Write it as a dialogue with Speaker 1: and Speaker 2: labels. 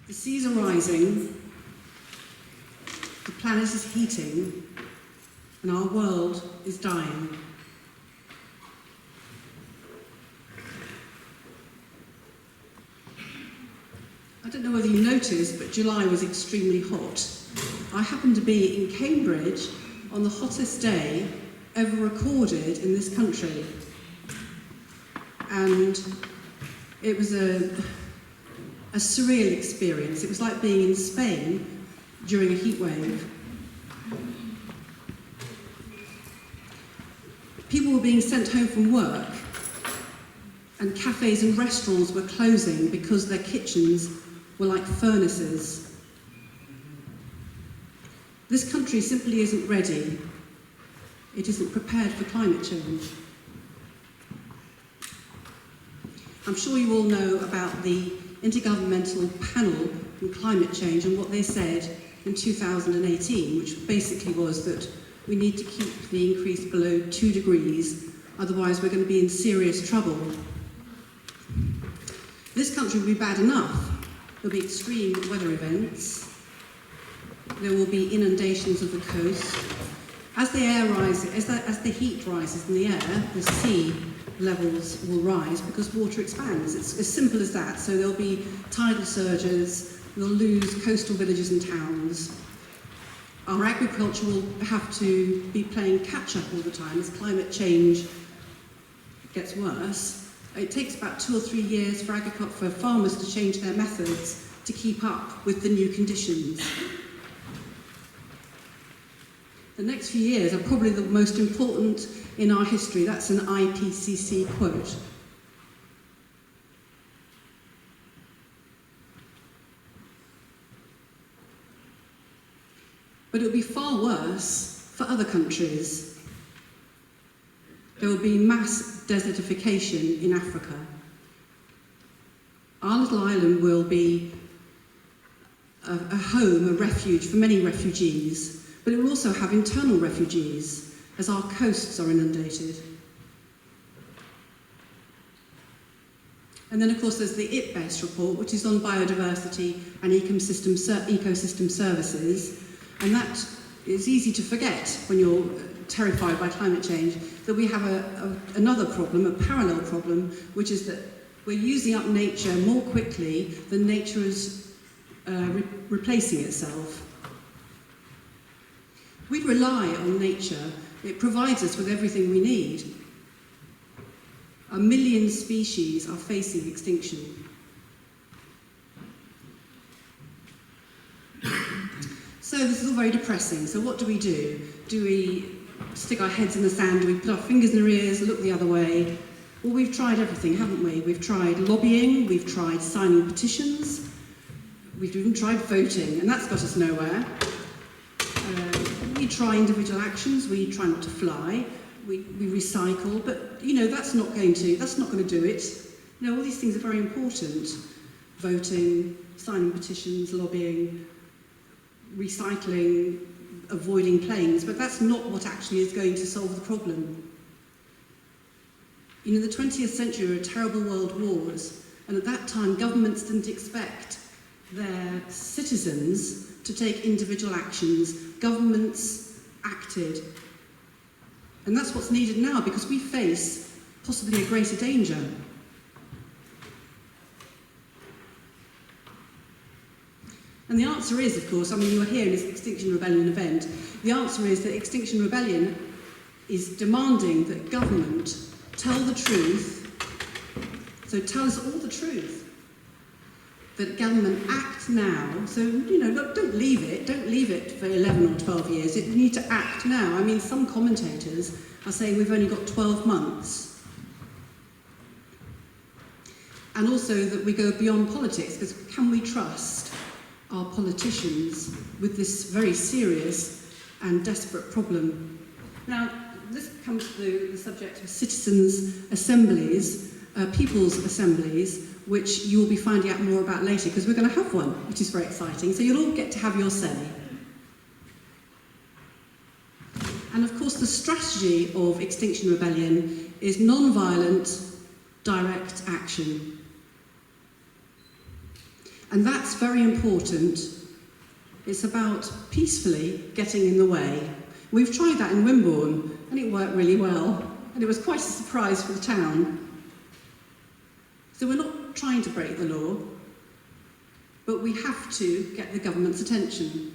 Speaker 1: The seas are rising, the planet is heating, and our world is dying. I don't know whether you noticed, but July was extremely hot. I happened to be in Cambridge on the hottest day ever recorded in this country. And it was a surreal experience. It was like being in Spain during a heat wave. People were being sent home from work, and cafes and restaurants were closing because their kitchens were like furnaces. This country simply isn't ready. It isn't prepared for climate change. I'm sure you all know about the Intergovernmental Panel on Climate Change and what they said in 2018, which basically was that we need to keep the increase below 2 degrees, otherwise we're going to be in serious trouble. This country will be bad enough. There'll be extreme weather events. There will be inundations of the coast. As the air rises, as the heat rises in the air, the sea levels will rise because water expands. It's as simple as that. So there'll be tidal surges, we'll lose coastal villages and towns. Our agriculture will have to be playing catch-up all the time as climate change gets worse. It takes about 2 or 3 years for farmers to change their methods to keep up with the new conditions. The next few years are probably the most important in our history. That's an IPCC quote. But it will be far worse for other countries. There will be mass desertification in Africa. Our little island will be a home, a refuge for many refugees, but it will also have internal refugees as our coasts are inundated. And then, of course, there's the IPBES report, which is on biodiversity and ecosystem services, and that is easy to forget when you're terrified by climate change, that we have another problem, a parallel problem, which is that we're using up nature more quickly than nature is replacing itself. We rely on nature. It provides us with everything we need. 1 million species are facing extinction. So this is all very depressing. So what do? Do we stick our heads in the sand? Do we put our fingers in our ears, look the other way? Well, we've tried everything, haven't we? We've tried lobbying, we've tried signing petitions, we've even tried voting, and that's got us nowhere. We try individual actions, we try not to fly, we recycle, but that's not going to do it. All these things are very important. Voting, signing petitions, lobbying, recycling, avoiding planes, but that's not what actually is going to solve the problem. The 20th century were terrible world wars, and at that time governments didn't expect their citizens to take individual actions. Governments acted. And that's what's needed now, because we face possibly a greater danger. And the answer is, of course, you were here in this Extinction Rebellion event, the answer is that Extinction Rebellion is demanding that government tell the truth, so tell us all the truth, that government act now. So, look, don't leave it for 11 or 12 years. You need to act now. Some commentators are saying we've only got 12 months. And also that we go beyond politics, because can we trust our politicians with this very serious and desperate problem? Now, this comes to the subject of citizens' assemblies, people's assemblies, which you will be finding out more about later, because we're going to have one, which is very exciting. So you'll all get to have your say. And of course, the strategy of Extinction Rebellion is non-violent, direct action. And that's very important. It's about peacefully getting in the way. We've tried that in Wimborne, and it worked really well. And it was quite a surprise for the town. So we're not trying to break the law, but we have to get the government's attention.